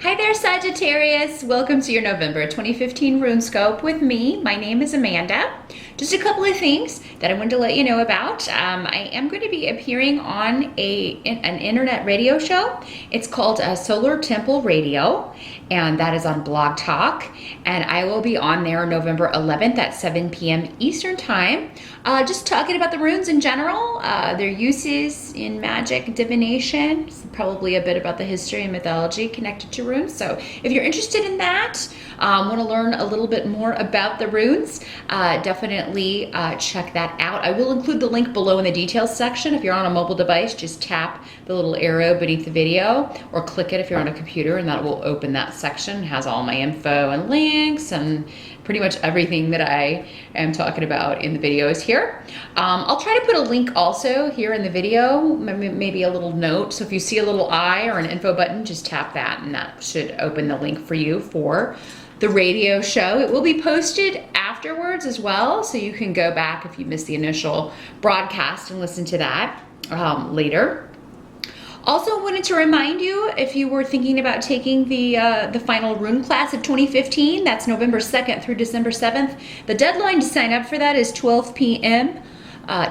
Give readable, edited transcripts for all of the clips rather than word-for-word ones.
Hi there, Sagittarius. Welcome to your November 2015 Runescope with me. My name is Amanda. Just a couple of things that I wanted to let you know about. I am going to be appearing on an internet radio show. It's called Solar Temple Radio, and that is on Blog Talk. And I will be on there November 11th at 7 p.m. Eastern Time, just talking about the runes in general, their uses in magic, divination, probably a bit about the history and mythology connected to runes. So if you're interested in that, want to learn a little bit more about the runes, definitely check that out. I will include the link below in the details section. If you're on a mobile device, just tap the little arrow beneath the video or click it if you're on a computer, and that will open that section. It has all my info and links and pretty much everything that I am talking about in the videos here. I'll try to put a link also here in the video, maybe a little note. So if you see a little eye or an info button, just tap that and that should open the link for you for the radio show. It will be posted afterwards as well, so you can go back if you missed the initial broadcast and listen to that later. Also wanted to remind you, if you were thinking about taking the final Rune class of 2015, that's November 2nd through December 7th. The deadline to sign up for that is 12 p.m.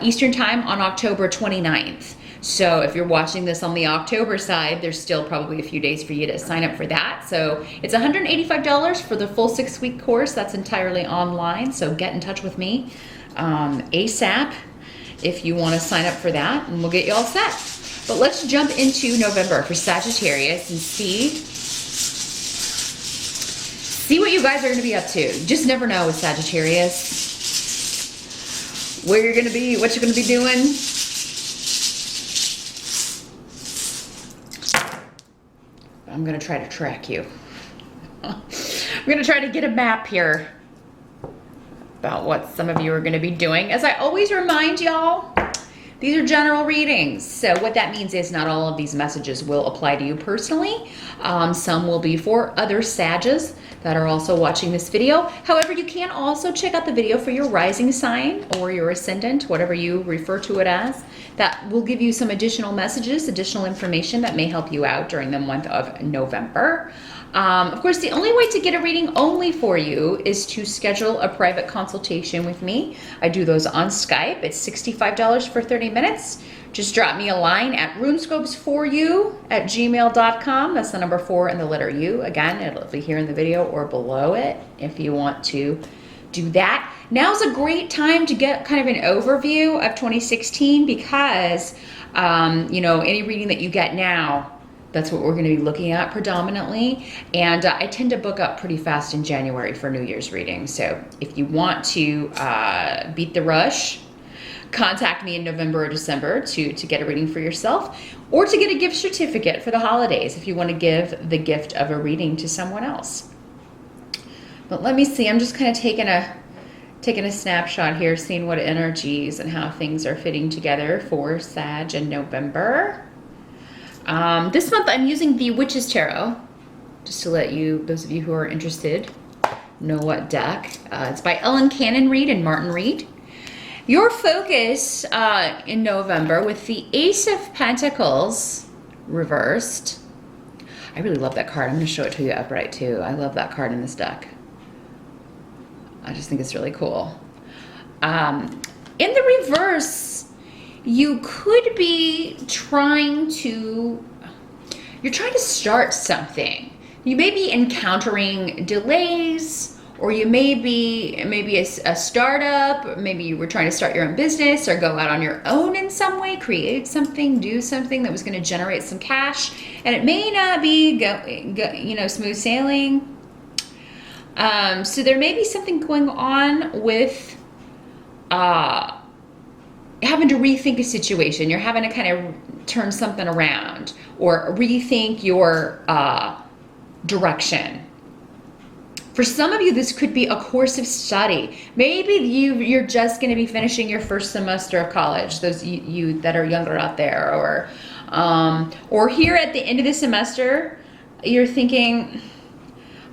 Eastern Time on October 29th. So if you're watching this on the October side, there's still probably a few days for you to sign up for that. So it's $185 for the full 6-week course. That's entirely online. So get in touch with me ASAP if you want to sign up for that, and we'll get you all set. But let's jump into November for Sagittarius and see what you guys are going to be up to. You just never know with Sagittarius where you're going to be, what you're going to be doing. I'm going to try to track you. I'm going to try to get a map here about what some of you are going to be doing. As I always remind y'all, these are general readings. So what that means is not all of these messages will apply to you personally. Some will be for other Sages that are also watching this video. However, you can also check out the video for your rising sign or your ascendant, whatever you refer to it as. That will give you some additional messages, additional information that may help you out during the month of November. Of course, the only way to get a reading only for you is to schedule a private consultation with me. I do those on Skype. It's $65 for 30 minutes. Just drop me a line at runescopes4u@gmail.com. That's the number 4 and the letter U. Again, it'll be here in the video or below it if you want to do that. Now's a great time to get kind of an overview of 2016 because, any reading that you get now, that's what we're going to be looking at predominantly. And I tend to book up pretty fast in January for New Year's readings. So if you want to beat the rush, contact me in November or December to get a reading for yourself or to get a gift certificate for the holidays if you want to give the gift of a reading to someone else. But let me see. I'm just kind of taking a snapshot here, seeing what energies and how things are fitting together for Sag in November. This month I'm using the Witch's Tarot, just to let you, those of you who are interested, know what deck. It's by Ellen Cannon Reed and Martin Reed. Your focus in November with the Ace of Pentacles reversed. I really love that card. I'm going to show it to you upright too. I love that card in this deck. I just think it's really cool. In the reverse, you could be trying to start something. You may be encountering delays, or you may be maybe a startup, or maybe you were trying to start your own business or go out on your own in some way, create something, do something that was going to generate some cash, and it may not be smooth sailing. So there may be something going on with having to rethink a situation. You're having to kind of turn something around or rethink your direction. For some of you, this could be a course of study. Maybe you're just going to be finishing your first semester of college, those you that are younger out there, or here at the end of the semester, you're thinking,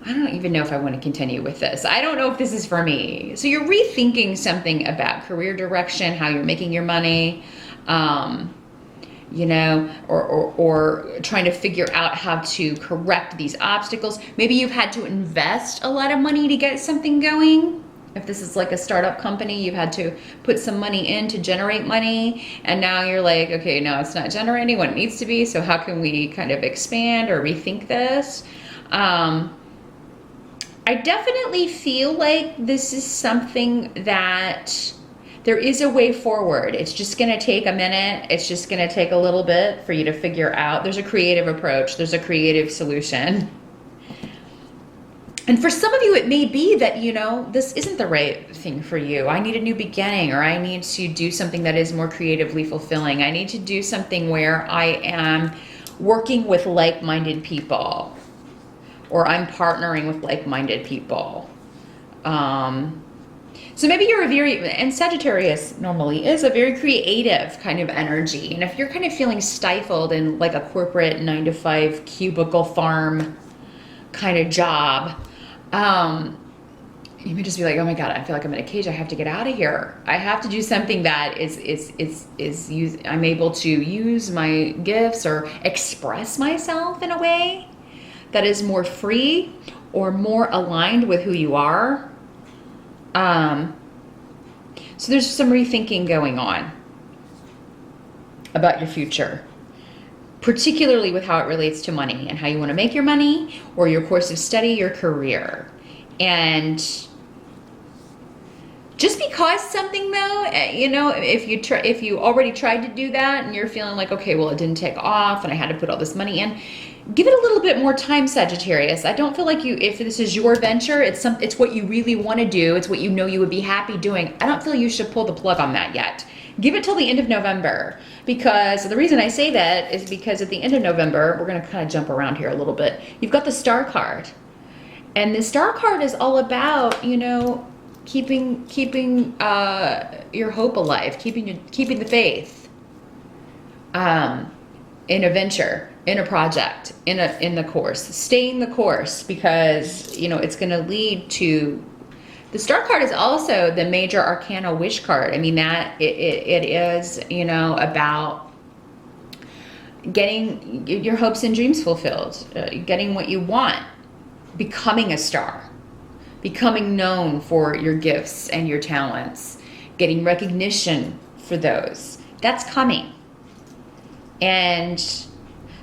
I don't even know if I want to continue with this. I don't know if this is for me. So you're rethinking something about career direction, how you're making your money. you know, or trying to figure out how to correct these obstacles. Maybe you've had to invest a lot of money to get something going. If this is like a startup company, you've had to put some money in to generate money, and now you're like, okay, no, it's not generating what it needs to be, so how can we kind of expand or rethink this? I definitely feel like this is something that there is a way forward. It's just going to take a minute. It's just going to take a little bit for you to figure out. There's a creative approach. There's a creative solution. And for some of you, it may be that, you know, this isn't the right thing for you. I need a new beginning, or I need to do something that is more creatively fulfilling. I need to do something where I am working with like-minded people, or I'm partnering with like-minded people. So maybe you're and Sagittarius normally is a very creative kind of energy. And if you're kind of feeling stifled in like a corporate 9-to-5 cubicle farm kind of job, you may just be like, oh my God, I feel like I'm in a cage. I have to get out of here. I have to do something that I'm able to use my gifts or express myself in a way that is more free or more aligned with who you are. So there's some rethinking going on about your future, particularly with how it relates to money and how you want to make your money, or your course of study, your career. And just because something, though, you know, if you already tried to do that and you're feeling like, okay, well, it didn't take off and I had to put all this money in, give it a little bit more time, Sagittarius. I don't feel like if this is your venture, it's what you really want to do. It's what you know you would be happy doing. I don't feel you should pull the plug on that yet. Give it till the end of November, because the reason I say that is because at the end of November, we're going to kind of jump around here a little bit. You've got the Star card, and the Star card is all about, you know, keeping your hope alive, keeping the faith in a venture, in a project, in the course, staying the course, because, you know, it's going to lead to. The Star card is also the major arcana wish card. I mean, that it is, you know, about getting your hopes and dreams fulfilled, getting what you want, becoming a star, becoming known for your gifts and your talents, getting recognition for those. That's coming. And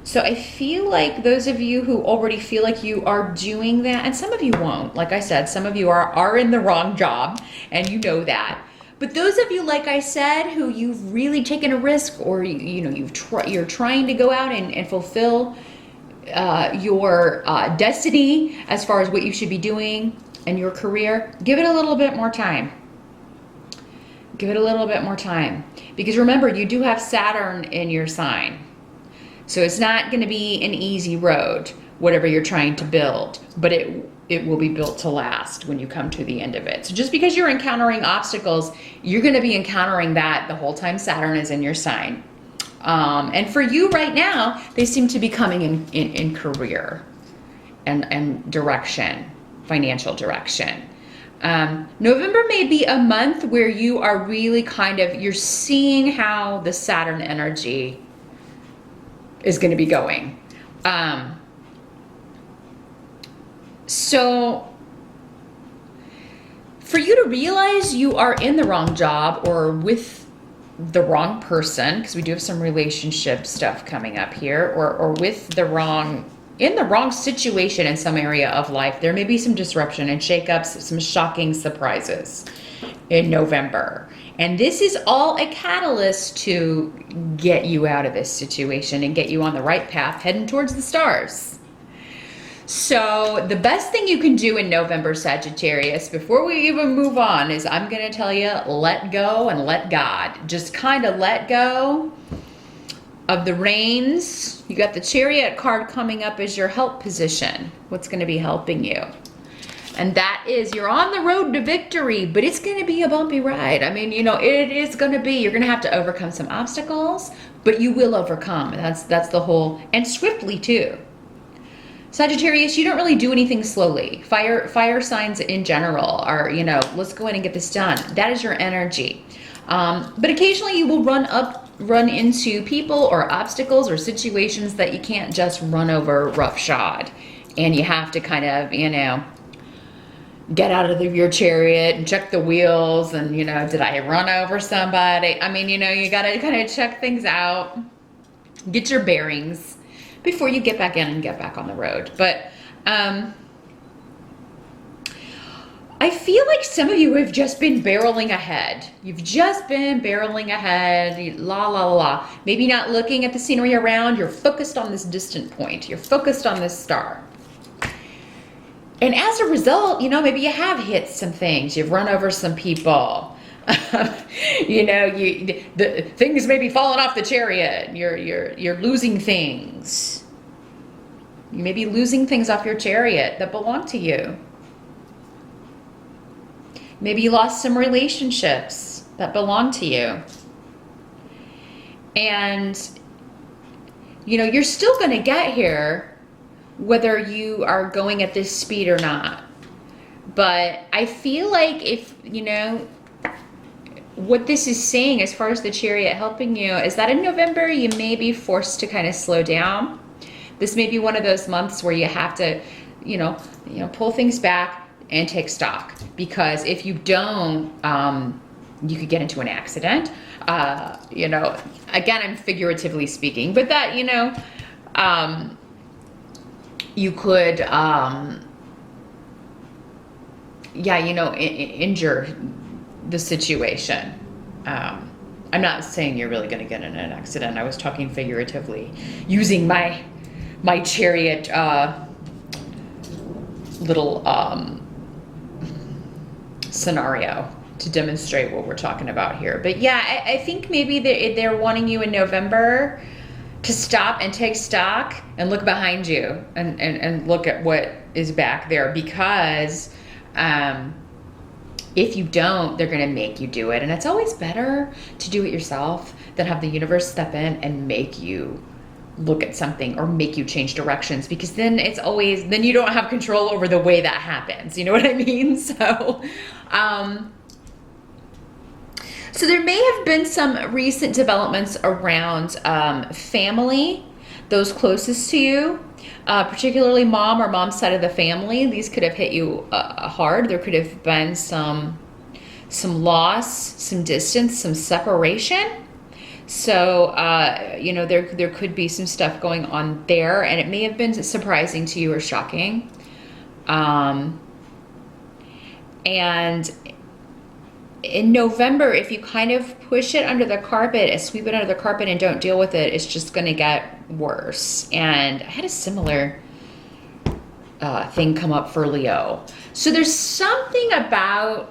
so I feel like those of you who already feel like you are doing that, and some of you won't, like I said, some of you are in the wrong job, and you know that. But those of you, like I said, who you've really taken a risk, or you're trying to go out and fulfill your destiny as far as what you should be doing in your career, give it a little bit more time. Give it a little bit more time, because remember, you do have Saturn in your sign. So it's not going to be an easy road, whatever you're trying to build, but it will be built to last when you come to the end of it. So just because you're encountering obstacles, you're going to be encountering that the whole time Saturn is in your sign. And for you right now, they seem to be coming in career and direction, financial direction. November may be a month where you are really you're seeing how the Saturn energy is going to be going. So for you to realize you are in the wrong job or with the wrong person, because we do have some relationship stuff coming up here, or with in the wrong situation in some area of life, there may be some disruption and shakeups, some shocking surprises in November. And this is all a catalyst to get you out of this situation and get you on the right path, heading towards the stars. So the best thing you can do in November, Sagittarius, before we even move on, is I'm going to tell you, let go and let God. Just kind of let go of the reins. You got the Chariot card coming up as your help position. What's going to be helping you? And that is, you're on the road to victory, but it's going to be a bumpy ride. I mean, you know, it is going to be, you're going to have to overcome some obstacles, but you will overcome. That's the whole, and swiftly too. Sagittarius, you don't really do anything slowly. Fire signs in general are, you know, let's go in and get this done. That is your energy. But occasionally you will run up run into people or obstacles or situations that you can't just run over roughshod. And you have to kind of, get out of your chariot and check the wheels and, did I run over somebody? I mean, you got to kind of check things out, get your bearings before you get back in and get back on the road. But I feel like some of you have just been barreling ahead. You've just been barreling ahead, la, la, la, la. Maybe not looking at the scenery around. You're focused on this distant point. You're focused on this star. And as a result, maybe you have hit some things. You've run over some people. The things may be falling off the chariot. You're losing things. You may be losing things off your chariot that belong to you. Maybe you lost some relationships that belong to you. And, you're still going to get here whether you are going at this speed or not. But I feel like if, what this is saying as far as the chariot helping you is that in November, you may be forced to kind of slow down. This may be one of those months where you have to, pull things back and take stock, because if you don't, you could get into an accident. Again, I'm figuratively speaking, but that, you could, injure the situation. I'm not saying you're really going to get in an accident. I was talking figuratively, using my chariot little scenario to demonstrate what we're talking about here. But yeah, I think maybe they're wanting you in November to stop and take stock and look behind you and look at what is back there, because if you don't, they're going to make you do it. And it's always better to do it yourself than have the universe step in and make you look at something or make you change directions, because then then you don't have control over the way that happens. You know what I mean? So there may have been some recent developments around family, those closest to you, particularly mom or mom's side of the family. These could have hit you hard. There could have been some loss, some distance, some separation. So, there could be some stuff going on there, and it may have been surprising to you or shocking. And in November, if you kind of push it under the carpet and sweep it under the carpet and don't deal with it, it's just going to get worse. And I had a similar thing come up for Leo. So there's something about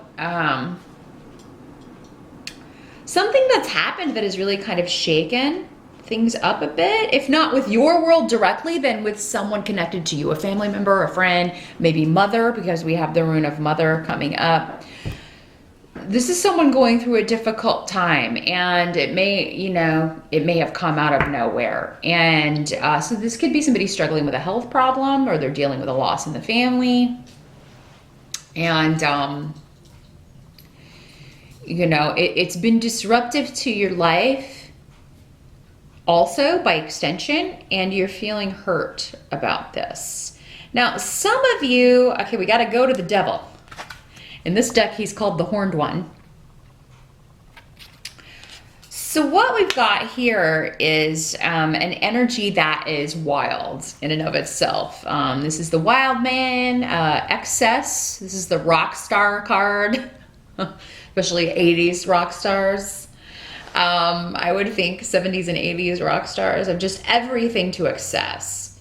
something that's happened that has really kind of shaken things up a bit. If not with your world directly, then with someone connected to you, a family member, a friend, maybe mother, because we have the rune of mother coming up. This is someone going through a difficult time, and it may have come out of nowhere. And so this could be somebody struggling with a health problem, or they're dealing with a loss in the family. And, it's been disruptive to your life also by extension, and you're feeling hurt about this. Now, some of you, okay, we got to go to the devil. In this deck, he's called the Horned One. So what we've got here is an energy that is wild in and of itself. This is the Wild Man, Excess. This is the Rock Star card, especially 80s rock stars. I would think 70s and 80s rock stars of just everything to excess.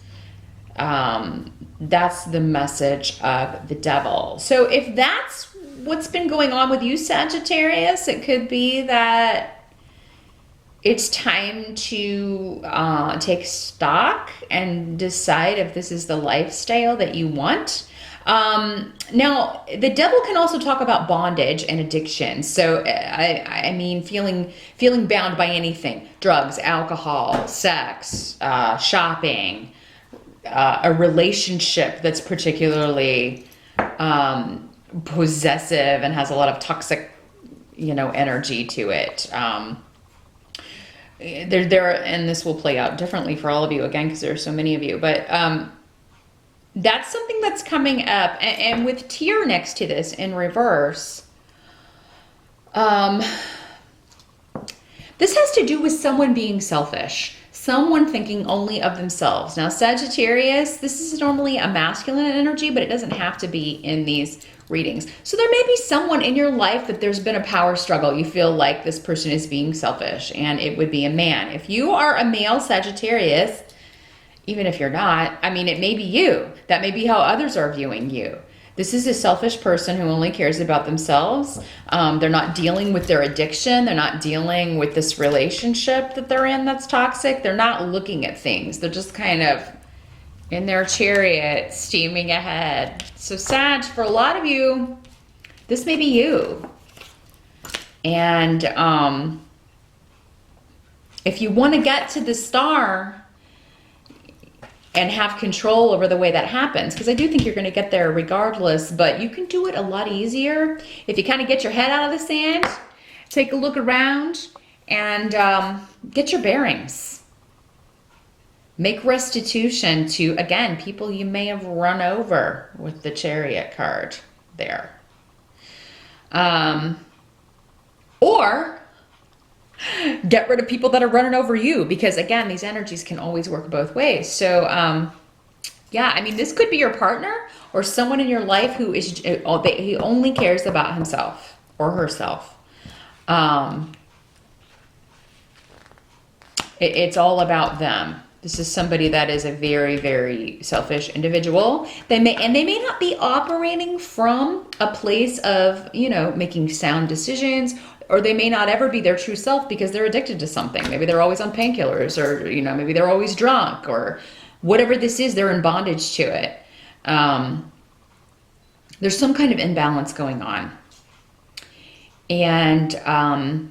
That's the message of the devil. So if that's what's been going on with you, Sagittarius, it could be that it's time to take stock and decide if this is the lifestyle that you want. Now, the devil can also talk about bondage and addiction. So, I mean, feeling bound by anything: drugs, alcohol, sex, shopping, a relationship that's particularly possessive and has a lot of toxic, energy to it. and this will play out differently for all of you again, because there are so many of you, but that's something that's coming up. And with tear next to this in reverse, this has to do with someone being selfish, someone thinking only of themselves. Now, Sagittarius, this is normally a masculine energy, but it doesn't have to be in these readings. So there may be someone in your life that there's been a power struggle. You feel like this person is being selfish, and it would be a man. If you are a male Sagittarius, even if you're not, I mean, it may be you. That may be how others are viewing you. This is a selfish person who only cares about themselves. They're not dealing with their addiction. They're not dealing with this relationship that they're in that's toxic. They're not looking at things. They're just kind of in their chariot, steaming ahead. So Sag, for a lot of you, this may be you. And if you want to get to the star and have control over the way that happens, because I do think you're going to get there regardless, but you can do it a lot easier if you kind of get your head out of the sand, take a look around, and get your bearings. Make restitution to, again, people you may have run over with the Chariot card there. Or get rid of people that are running over you, because again, these energies can always work both ways. So yeah, I mean, this could be your partner or someone in your life who is, he only cares about himself or herself. It's all about them. This is somebody that is a very, very selfish individual. They may not be operating from a place of, you know, making sound decisions, or they may not ever be their true self because they're addicted to something. Maybe they're always on painkillers, or, you know, maybe they're always drunk, or whatever this is, they're in bondage to it. There's some kind of imbalance going on. And,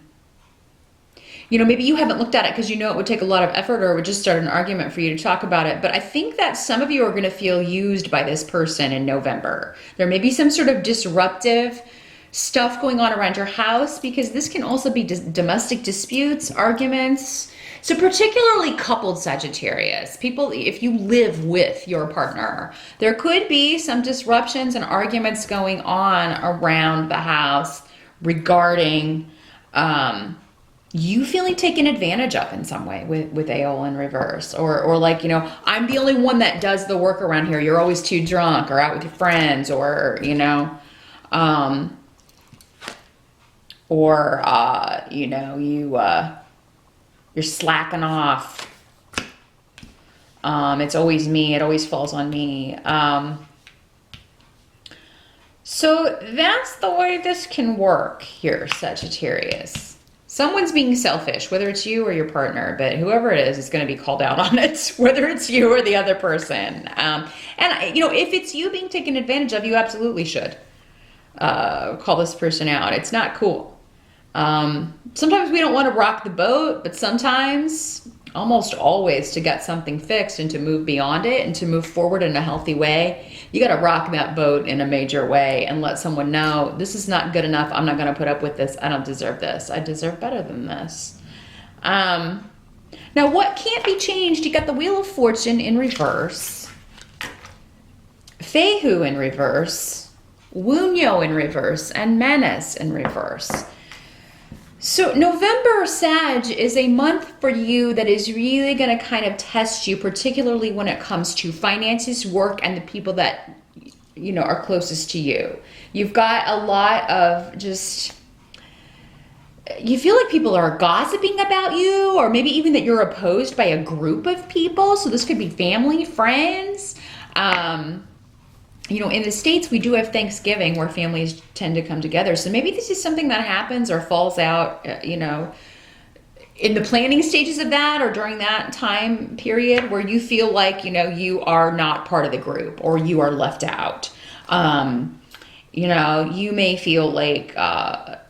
you know, maybe you haven't looked at it because you know it would take a lot of effort, or it would just start an argument for you to talk about it. But I think that some of you are going to feel used by this person in November. There may be some sort of disruptive stuff going on around your house, because this can also be domestic disputes, arguments. So particularly coupled Sagittarius, people, if you live with your partner, there could be some disruptions and arguments going on around the house regarding you feeling taken advantage of in some way with Aeol in reverse, or like, you know, I'm the only one that does the work around here. You're always too drunk or out with your friends, or, you know, you know, you're slacking off. It's always me. It always falls on me. So that's the way this can work here, Sagittarius. Someone's being selfish, whether it's you or your partner, but whoever it is going to be called out on it, whether it's you or the other person. And, you know, if it's you being taken advantage of, you absolutely should call this person out. It's not cool. Sometimes we don't want to rock the boat, but sometimes, almost always, to get something fixed and to move beyond it and to move forward in a healthy way, you got to rock that boat in a major way and let someone know, this is not good enough. I'm not going to put up with this. I don't deserve this. I deserve better than this. Now, what can't be changed? You got the Wheel of Fortune in reverse, Fehu in reverse, Wunyo in reverse, and Menace in reverse. So November, Sag, is a month for you that is really going to kind of test you, particularly when it comes to finances, work, and the people that, you know, are closest to you. You've got a lot of just, you feel like people are gossiping about you, or maybe even that you're opposed by a group of people. So this could be family, friends. You know, in the States, we do have Thanksgiving where families tend to come together. So maybe this is something that happens or falls out, you know, in the planning stages of that, or during that time period where you feel like, you know, you are not part of the group, or you are left out. You know, you may feel like,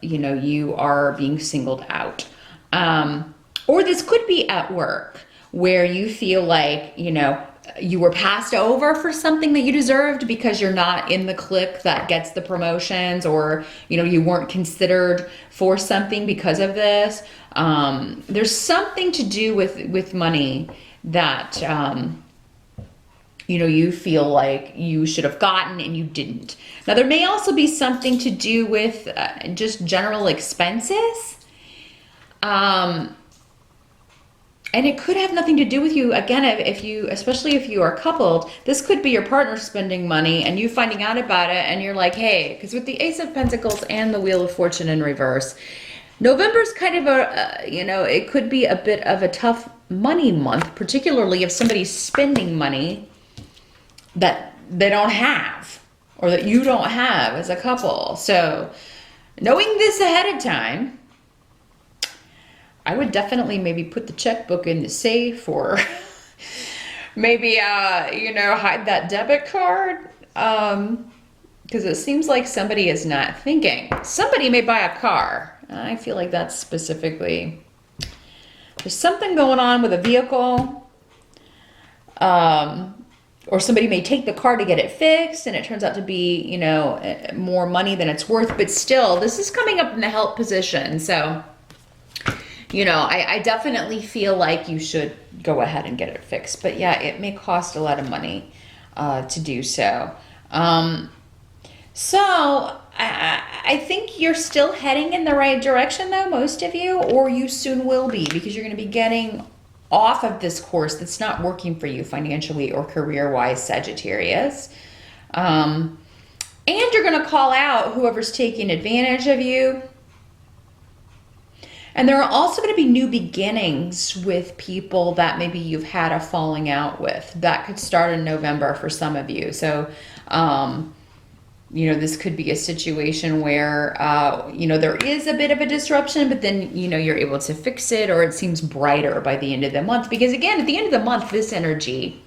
you know, you are being singled out. Or this could be at work where you feel like, you know, you were passed over for something that you deserved because you're not in the clique that gets the promotions, or, you know, you weren't considered for something because of this. There's something to do with money that, you know, you feel like you should have gotten and you didn't. Now, there may also be something to do with just general expenses. And it could have nothing to do with you. Again, if you, especially if you are coupled, this could be your partner spending money and you finding out about it, and you're like, hey, because with the Ace of Pentacles and the Wheel of Fortune in reverse, November's kind of a, you know, it could be a bit of a tough money month, particularly if somebody's spending money that they don't have, or that you don't have as a couple. So knowing this ahead of time, I would definitely maybe put the checkbook in the safe, or maybe, you know, hide that debit card. Because it seems like somebody is not thinking. Somebody may buy a car. I feel like that's specifically, there's something going on with a vehicle. Or somebody may take the car to get it fixed, and it turns out to be, you know, more money than it's worth. But still, this is coming up in the help position. So, you know, I definitely feel like you should go ahead and get it fixed. But yeah, it may cost a lot of money to do so. So I think you're still heading in the right direction, though, most of you, or you soon will be, because you're going to be getting off of this course that's not working for you financially or career-wise, Sagittarius. And you're going to call out whoever's taking advantage of you. And there are also going to be new beginnings with people that maybe you've had a falling out with. That could start in November for some of you. So, you know, this could be a situation where, you know, there is a bit of a disruption, but then, you know, you're able to fix it, or it seems brighter by the end of the month. Because again, at the end of the month, this energy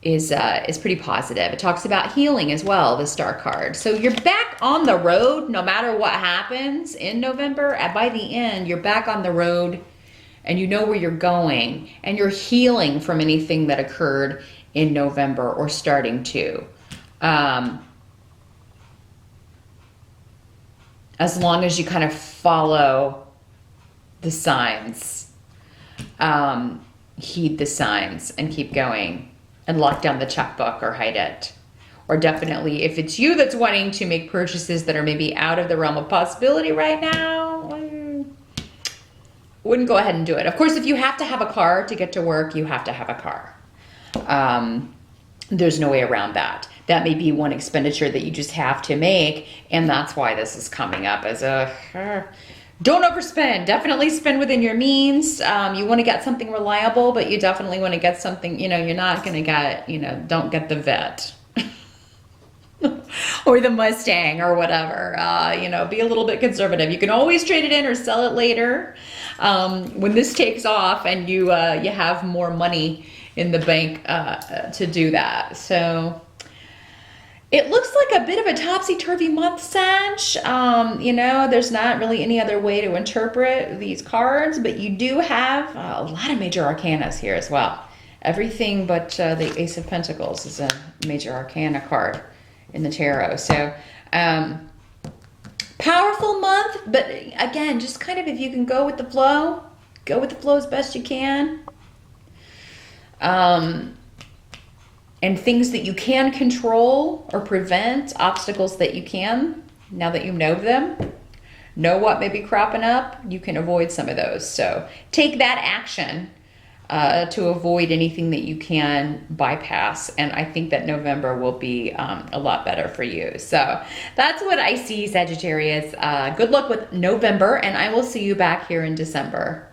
is pretty positive. It talks about healing as well, the Star card. So you're back on the road no matter what happens in November. By the end, you're back on the road and you know where you're going, and you're healing from anything that occurred in November or starting to. As long as you kind of follow the signs, heed the signs and keep going. And lock down the checkbook or hide it. Or definitely, if it's you that's wanting to make purchases that are maybe out of the realm of possibility right now, wouldn't go ahead and do it. Of course, if you have to have a car to get to work, you have to have a car. There's no way around that. That may be one expenditure that you just have to make, and that's why this is coming up as a... Don't overspend. Definitely spend within your means. You want to get something reliable, but you definitely want to get something, you know, you're not going to get, you know, don't get the Vet or the Mustang or whatever. You know, be a little bit conservative. You can always trade it in or sell it later when this takes off and you have more money in the bank to do that. So... it looks like a bit of a topsy-turvy month, Sag. You know, there's not really any other way to interpret these cards, but you do have a lot of major arcanas here as well. Everything but the Ace of Pentacles is a major arcana card in the tarot. So, powerful month, but again, just kind of if you can go with the flow as best you can. And things that you can control or prevent, obstacles that you can, now that you know them, know what may be cropping up, you can avoid some of those. So take that action to avoid anything that you can bypass. And I think that November will be a lot better for you. So that's what I see, Sagittarius. Good luck with November, and I will see you back here in December.